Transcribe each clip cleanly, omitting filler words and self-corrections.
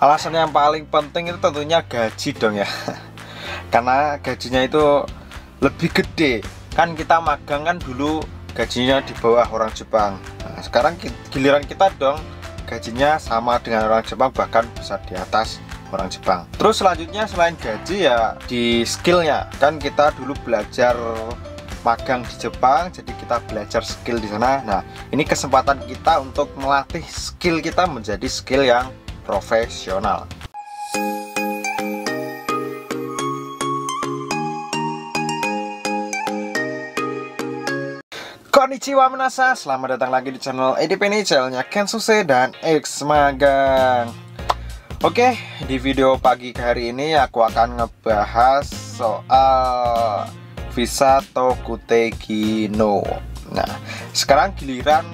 Alasan yang paling penting itu tentunya gaji dong ya. Karena gajinya itu lebih gede. Kan kita magang kan dulu gajinya di bawah orang Jepang. Nah, sekarang giliran kita dong gajinya sama dengan orang Jepang, bahkan bisa di atas orang Jepang. Terus selanjutnya selain gaji ya di skillnya. Kan kita dulu belajar magang di Jepang, jadi kita belajar skill di sana. Nah, ini kesempatan kita untuk melatih skill kita menjadi skill yang profesional. Konnichiwa minasa, selamat datang lagi di channel EDP ini, channelnya Kensuse dan X Magang. Oke, di video pagi hari ini aku akan ngebahas soal visa Tokuteki no. Nah, sekarang giliran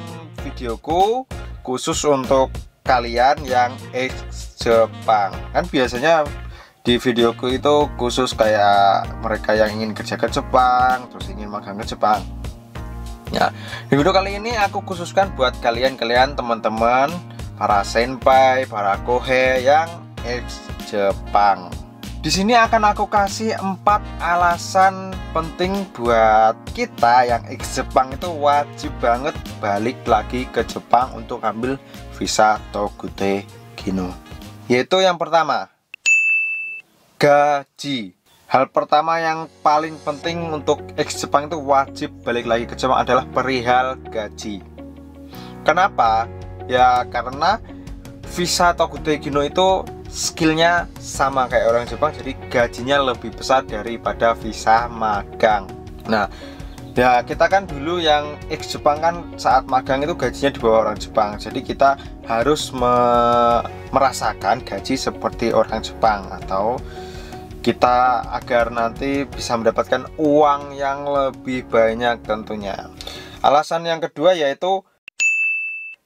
videoku khusus untuk kalian yang ex Jepang. Kan biasanya di videoku itu khusus kayak mereka yang ingin kerja ke Jepang, terus ingin magang ke Jepang. Ya, di video kali ini aku khususkan buat kalian teman-teman, para senpai, para kohe yang ex Jepang. Di sini akan aku kasih 4 alasan penting buat kita yang ex Jepang itu wajib banget balik lagi ke Jepang untuk ambil visa Tokuteki no. Yaitu yang pertama, gaji. Hal pertama yang paling penting untuk ex Jepang itu wajib balik lagi ke Jepang adalah perihal gaji. Kenapa? Ya karena visa Tokuteki no itu skillnya sama kayak orang Jepang, jadi gajinya lebih besar daripada visa magang. Nah, ya kita kan dulu yang ex Jepang kan saat magang itu gajinya di bawah orang Jepang, jadi kita harus merasakan gaji seperti orang Jepang, atau kita agar nanti bisa mendapatkan uang yang lebih banyak tentunya. Alasan yang kedua yaitu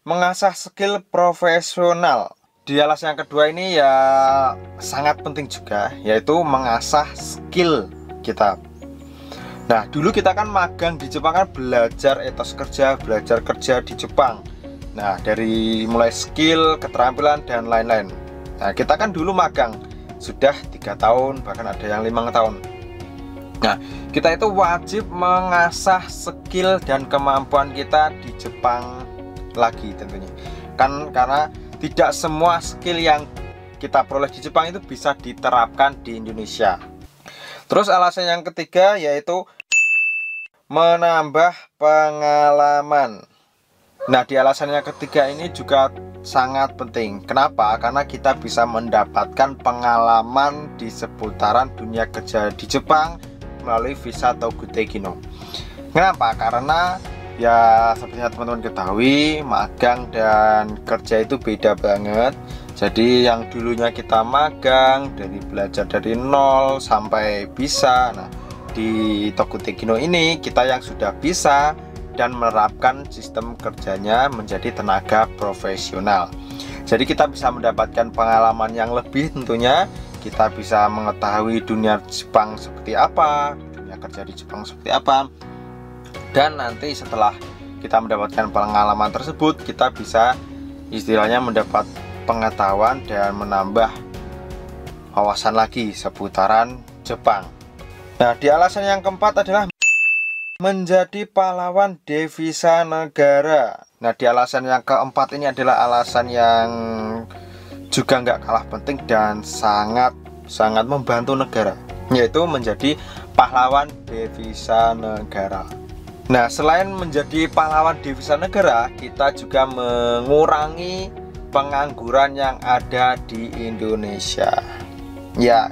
mengasah skill profesional. Di alasan yang kedua ini ya sangat penting juga, yaitu mengasah skill kita. Nah, dulu kita kan magang di Jepang kan belajar etos kerja, belajar kerja di Jepang. Nah, dari mulai skill, keterampilan, dan lain-lain. Nah, kita kan dulu magang sudah 3 tahun, bahkan ada yang 5 tahun. Nah, kita itu wajib mengasah skill dan kemampuan kita di Jepang lagi tentunya. Kan karena tidak semua skill yang kita peroleh di Jepang itu bisa diterapkan di Indonesia. Terus alasan yang ketiga yaitu menambah pengalaman. Nah, di alasan yang ketiga ini juga sangat penting. Kenapa? Karena kita bisa mendapatkan pengalaman di seputaran dunia kerja di Jepang melalui visa Tokuteki no. Kenapa? Karena ya seperti teman-teman ketahui, magang dan kerja itu beda banget. Jadi yang dulunya kita magang dari belajar dari nol sampai bisa, nah di Tokuteki no ini kita yang sudah bisa dan menerapkan sistem kerjanya menjadi tenaga profesional. Jadi kita bisa mendapatkan pengalaman yang lebih tentunya. Kita bisa mengetahui dunia Jepang seperti apa, dunia kerja di Jepang seperti apa. Dan nanti setelah kita mendapatkan pengalaman tersebut, kita bisa istilahnya mendapat pengetahuan dan menambah wawasan lagi seputaran Jepang. Nah, di alasan yang keempat adalah menjadi pahlawan devisa negara. Nah, di alasan yang keempat ini adalah alasan yang juga nggak kalah penting dan sangat membantu negara, yaitu menjadi pahlawan devisa negara. Nah, selain menjadi pahlawan devisa negara, kita juga mengurangi pengangguran yang ada di Indonesia. Ya,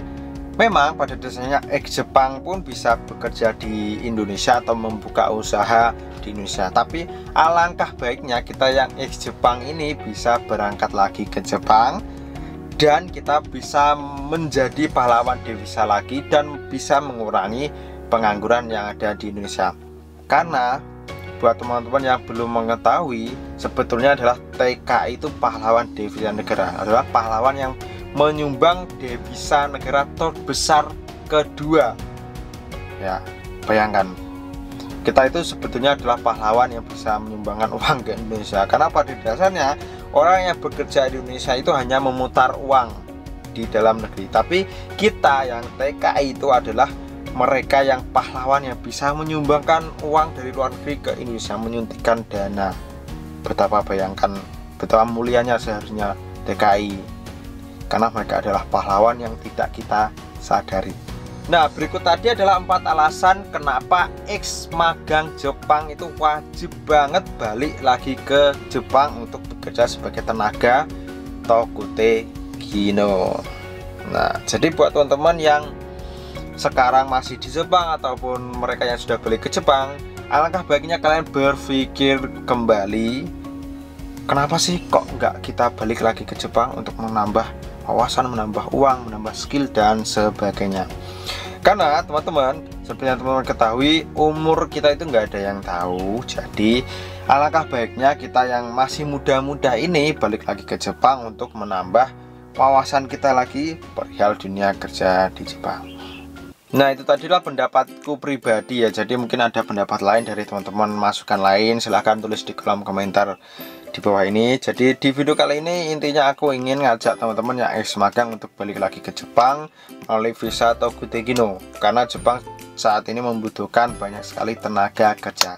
memang pada dasarnya ex Jepang pun bisa bekerja di Indonesia atau membuka usaha di Indonesia. Tapi alangkah baiknya kita yang ex Jepang ini bisa berangkat lagi ke Jepang dan kita bisa menjadi pahlawan devisa lagi dan bisa mengurangi pengangguran yang ada di Indonesia. Karena buat teman-teman yang belum mengetahui, sebetulnya adalah TKI itu pahlawan devisa negara, adalah pahlawan yang menyumbang devisa negara terbesar kedua. Ya, bayangkan kita itu sebetulnya adalah pahlawan yang bisa menyumbangkan uang ke Indonesia. Karena pada dasarnya orang yang bekerja di Indonesia itu hanya memutar uang di dalam negeri, tapi kita yang TKI itu adalah mereka yang pahlawan yang bisa menyumbangkan uang dari luar negeri ke Indonesia, menyuntikkan dana. Betapa bayangkan, betapa mulianya seharusnya TKI, karena mereka adalah pahlawan yang tidak kita sadari. Nah, berikut tadi adalah 4 alasan kenapa ex magang Jepang itu wajib banget balik lagi ke Jepang untuk bekerja sebagai tenaga Tokute Gino. Nah, jadi buat teman-teman yang sekarang masih di Jepang ataupun mereka yang sudah balik ke Jepang, alangkah baiknya kalian berpikir kembali, kenapa sih kok nggak kita balik lagi ke Jepang untuk menambah wawasan, menambah uang, menambah skill dan sebagainya. Karena teman-teman, seperti yang teman-teman ketahui, umur kita itu nggak ada yang tahu. Jadi alangkah baiknya kita yang masih muda-muda ini balik lagi ke Jepang untuk menambah wawasan kita lagi perihal dunia kerja di Jepang. Nah, itu tadilah pendapatku pribadi ya. Jadi mungkin ada pendapat lain dari teman-teman, masukan lain, silahkan tulis di kolom komentar di bawah ini. Jadi di video kali ini intinya aku ingin ngajak teman-teman yang ex magang untuk balik lagi ke Jepang melalui visa Tokute Gino, karena Jepang saat ini membutuhkan banyak sekali tenaga kerja.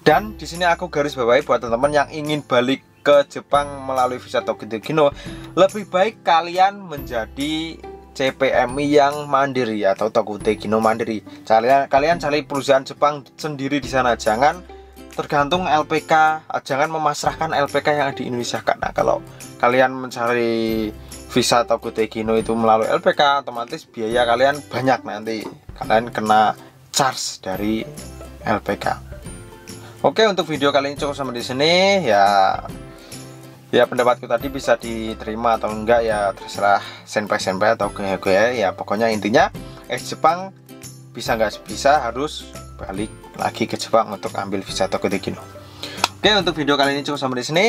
Dan di sini aku garis bawahi buat teman-teman yang ingin balik ke Jepang melalui visa Tokute Gino, lebih baik kalian menjadi CPMI yang mandiri atau Tokute Gino mandiri. Kalian cari perusahaan Jepang sendiri di sana, jangan tergantung LPK, jangan memasrahkan LPK yang ada di Indonesia. Karena kalau kalian mencari visa Tokute Gino itu melalui LPK, otomatis biaya kalian banyak, nanti kalian kena charge dari LPK. Oke, untuk video kali ini cukup sampai di sini ya pendapatku tadi bisa diterima atau enggak ya terserah, senpai atau gue ya. Pokoknya intinya ex Jepang bisa nggak bisa harus balik lagi ke Jepang untuk ambil visa Tokute Gino. Oke, untuk video kali ini cukup sampai di sini.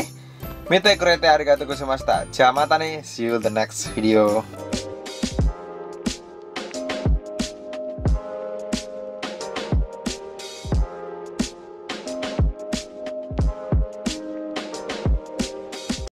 Mite kurete arigatou gozaimashita. Jamatane, see you the next video.